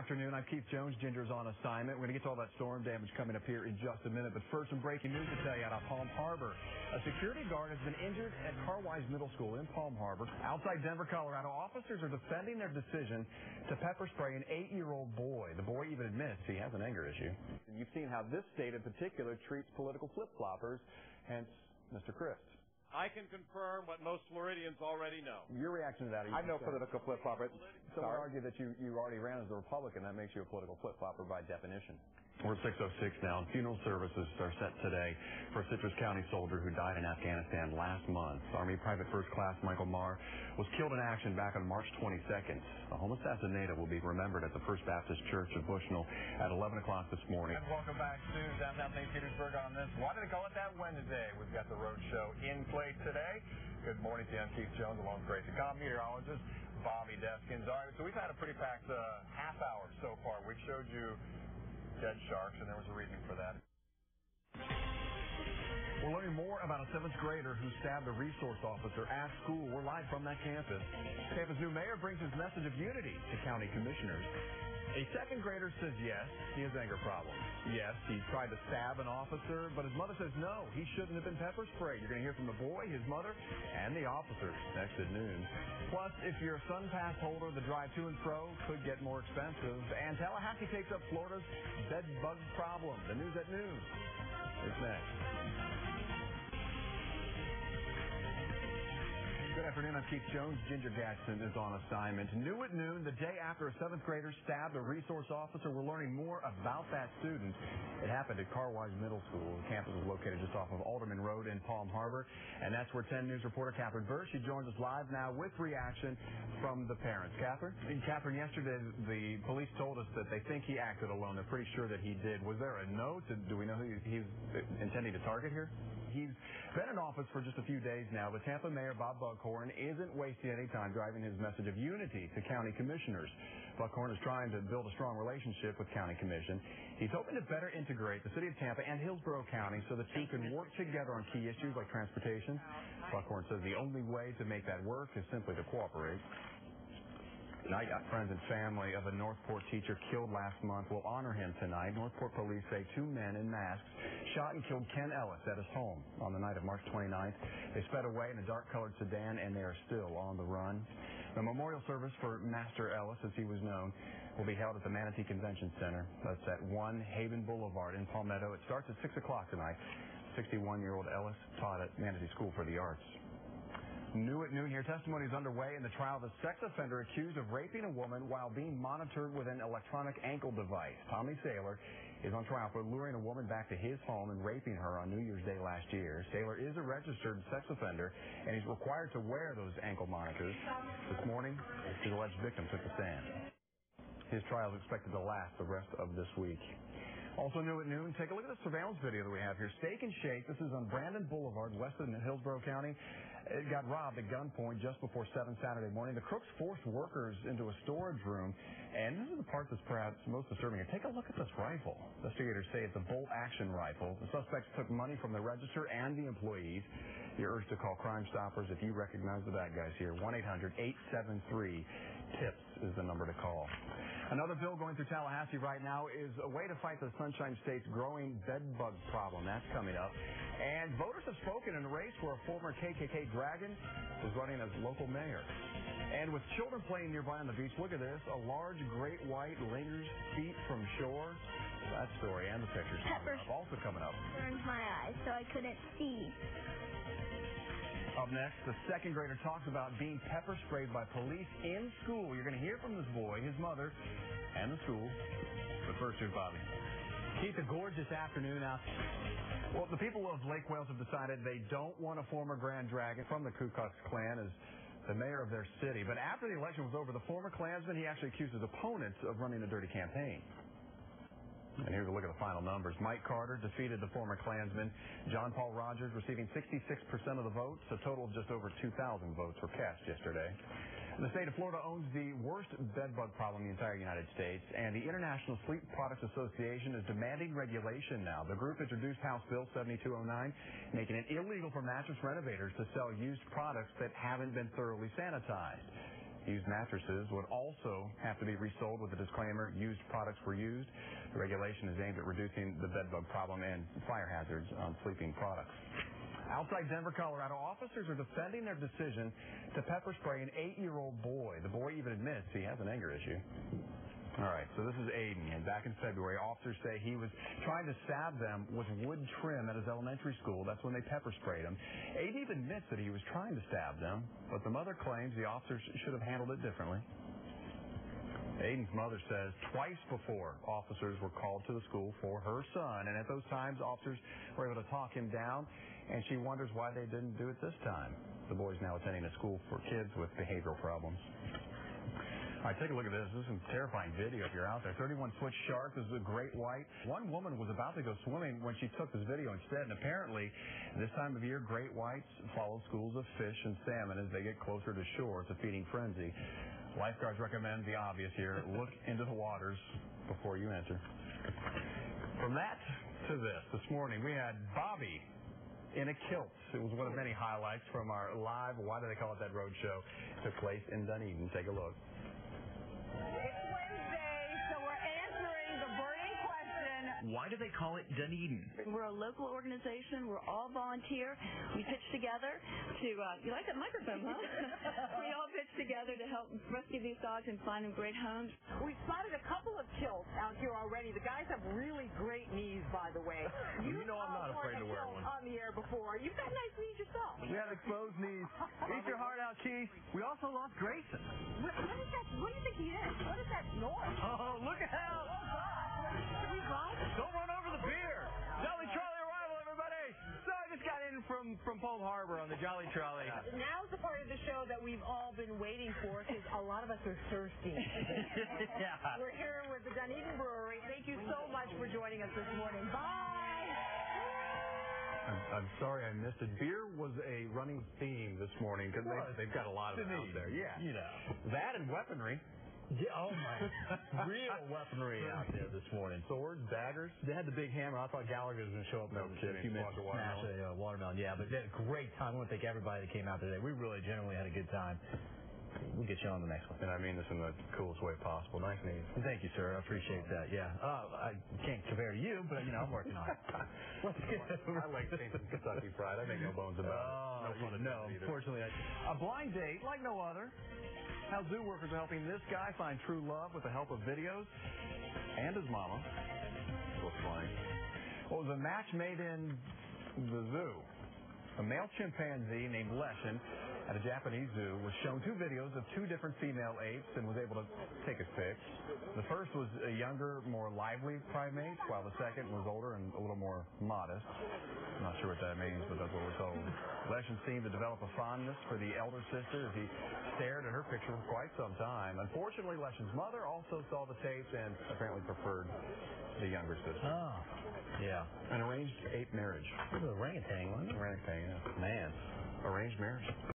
afternoon. I'm Keith Jones. Ginger's on assignment. We're going to get to all that storm damage coming up here in just a minute. But first, some breaking news to tell you out of Palm Harbor. A security guard has been injured at Carwise Middle School in Palm Harbor. Outside Denver, Colorado, officers are defending their decision to pepper spray an 8-year-old boy. The boy even admits he has an anger issue. You've seen how this state in particular treats political flip-floppers, hence Mr. Christ. I can confirm what most Floridians already know. Your reaction to that? I'm no political flip-flopper. So I argue that you already ran as a Republican. That makes you a political flip-flopper by definition. We're at 6:06 now, and funeral services are set today for a Citrus County soldier who died in Afghanistan last month. Army Private First Class Michael Marr was killed in action back on March 22nd. The homosassa native will be remembered at the First Baptist Church of Bushnell at 11 o'clock this morning. And welcome back to downtown St. Petersburg on this. Why did they call it that Wednesday? We've got the road show in play today. Good morning to you. I'm Keith Jones, along with Gracie Cobb, meteorologist Bobby Deskins. All right, so we've had a pretty packed half hour so far. We've showed you dead sharks, and there was a reason for that. We're learning more about a 7th grader who stabbed a resource officer at school. We're live from that campus. Tampa's new mayor brings his message of unity to county commissioners. A 2nd grader says yes, he has anger problems. Yes, he tried to stab an officer, but his mother says no, he shouldn't have been pepper sprayed. You're going to hear from the boy, his mother, and the officers next at noon. Plus, if you're a Sun Pass holder, the drive to and fro could get more expensive. And Tallahassee takes up Florida's bed bug problem. The news at noon. It's next. Good afternoon. I'm Keith Jones. Ginger Gadsden is on assignment. New at noon, the day after a 7th grader stabbed a resource officer. We're learning more about that student. It happened at Carwise Middle School. The campus is located just off of Alderman Road in Palm Harbor. And that's where 10 News reporter Catherine Burr, she joins us live now with reaction from the parents. Catherine? Catherine, yesterday the police told us that they think he acted alone. They're pretty sure that he did. Was there a note? Do we know who he's intending to target here? He's been in office for just a few days now, but Tampa Mayor Bob Buckhorn isn't wasting any time driving his message of unity to county commissioners. Buckhorn is trying to build a strong relationship with county commission. He's hoping to better integrate the city of Tampa and Hillsborough County so the two can work together on key issues like transportation. Buckhorn says the only way to make that work is simply to cooperate. Tonight, friends and family of a Northport teacher killed last month will honor him tonight. Northport police say 2 men in masks shot and killed Ken Ellis at his home on the night of March 29th. They sped away in a dark-colored sedan, and they are still on the run. The memorial service for Master Ellis, as he was known, will be held at the Manatee Convention Center. That's at 1 Haven Boulevard in Palmetto. It starts at 6 o'clock tonight. 61-year-old Ellis taught at Manatee School for the Arts. New at noon here, testimony is underway in the trial of a sex offender accused of raping a woman while being monitored with an electronic ankle device. Tommy Saylor is on trial for luring a woman back to his home and raping her on New Year's Day last year. Saylor is a registered sex offender, and he's required to wear those ankle monitors. This morning, his alleged victim took the stand. His trial is expected to last the rest of this week. Also new at noon, take a look at the surveillance video that we have here. Steak and Shake, this is on Brandon Boulevard, west of Hillsborough County. It got robbed at gunpoint just before 7 Saturday morning. The crooks forced workers into a storage room, and this is the part that's perhaps most disturbing. Take a look at this rifle. Investigators say it's a bolt-action rifle. The suspects took money from the register and the employees. You're urged to call Crime Stoppers if you recognize the bad guys here. 1-800-873-TIPS is the number to call. Another bill going through Tallahassee right now is a way to fight the Sunshine State's growing bed bug problem. That's coming up. And voters have spoken in a race where a former KKK dragon is running as local mayor. And with children playing nearby on the beach, look at this. A large great white lingers feet from shore. That story and the pictures also coming up. Burned my eyes so I couldn't see. Up next, the 2nd grader talks about being pepper sprayed by police in school. You're going to hear from this boy, his mother, and the school. But first, here's Bobby. Keith, a gorgeous afternoon out. Well, the people of Lake Wales have decided they don't want a former Grand Dragon from the Ku Klux Klan as the mayor of their city. But after the election was over, the former Klansman, he actually accused his opponents of running a dirty campaign. And here's a look at the final numbers. Mike Carter defeated the former Klansman. John Paul Rogers receiving 66% of the votes. A total of just over 2,000 votes were cast yesterday. And the state of Florida owns the worst bed bug problem in the entire United States, and the International Sleep Products Association is demanding regulation now. The group introduced House Bill 7209, making it illegal for mattress renovators to sell used products that haven't been thoroughly sanitized. Used mattresses would also have to be resold with the disclaimer, used products were used. The regulation is aimed at reducing the bedbug problem and fire hazards on sleeping products. Outside Denver, Colorado, officers are defending their decision to pepper spray an 8-year-old boy. The boy even admits he has an anger issue. All right, so this is Aiden, and back in February, officers say he was trying to stab them with wood trim at his elementary school. That's when they pepper sprayed him. Aiden even admits that he was trying to stab them, but the mother claims the officers should have handled it differently. Aiden's mother says twice before officers were called to the school for her son, and at those times officers were able to talk him down, and she wonders why they didn't do it this time. The boy's now attending a school for kids with behavioral problems. All right, take a look at this. This is some terrifying video if you're out there. 31-foot shark. This is a great white. One woman was about to go swimming when she took this video instead, and apparently this time of year, great whites follow schools of fish and salmon as they get closer to shore. It's a feeding frenzy. Lifeguards recommend the obvious here. Look into the waters before you enter. From that to this morning, we had Bobby in a kilt. It was one of many highlights from our live, why do they call it that, road show. It took place in Dunedin. Take a look. It's Wednesday, so we're answering the burning question. Why do they call it Dunedin? We're a local organization. We're all volunteer. We pitch together to, you like that microphone, huh? We all pitch together to help rescue these dogs and find them great homes. We spotted a couple of kilts out here already. The guys have really great knees, by the way. You know I'm not afraid to wear one. On the air before. You've got nice knees yourself. We have exposed knees. Eat your heart out, Keith. We also lost Grayson. What is that? What do you think he is? What is that noise? Oh, look out. Did he drive? Don't run over the beer. Jolly Trolley arrival, everybody. So I just got in from Palm Harbor on the Jolly Trolley. Now's the part of the show that we've all been waiting for because a lot of us are thirsty. Yeah. We're here with the Dunedin Brewery. Thank you so much for joining us this morning. Bye. I'm sorry I missed it. Beer was a running theme this morning because they've got a lot of it out there. Yeah. You know. That and weaponry. Yeah, oh, my. Real weaponry out there this morning. Swords, daggers. They had the big hammer. I thought Gallagher was going to show up in a few minutes to smash a watermelon. Yeah, but they had a great time. I want to thank everybody that came out today. We really genuinely had a good time. We'll get you on the next one. And I mean this in the coolest way possible. Nice name. Thank you, sir. I appreciate that. Yeah. I can't compare to you, but, you know, I'm working on it. I like taking some Kentucky Fried. I make no bones about it. No, unfortunately. A blind date like no other. How zoo workers are helping this guy find true love with the help of videos and his mama. Looks funny. Well, it was a match made in the zoo. A male chimpanzee named Leshin at a Japanese zoo was shown 2 videos of 2 different female apes and was able to take his pick. The first was a younger, more lively primate, while the second was older and a little more modest. I'm not sure what that means, but that's what we're told. Leshin seemed to develop a fondness for the elder sister as he stared at her picture for quite some time. Unfortunately, Leshin's mother also saw the tapes and apparently preferred the younger sister. Oh, yeah. An arranged ape marriage. It was an orangutan, wasn't it? Orangutan, yeah. Man. Arranged marriage.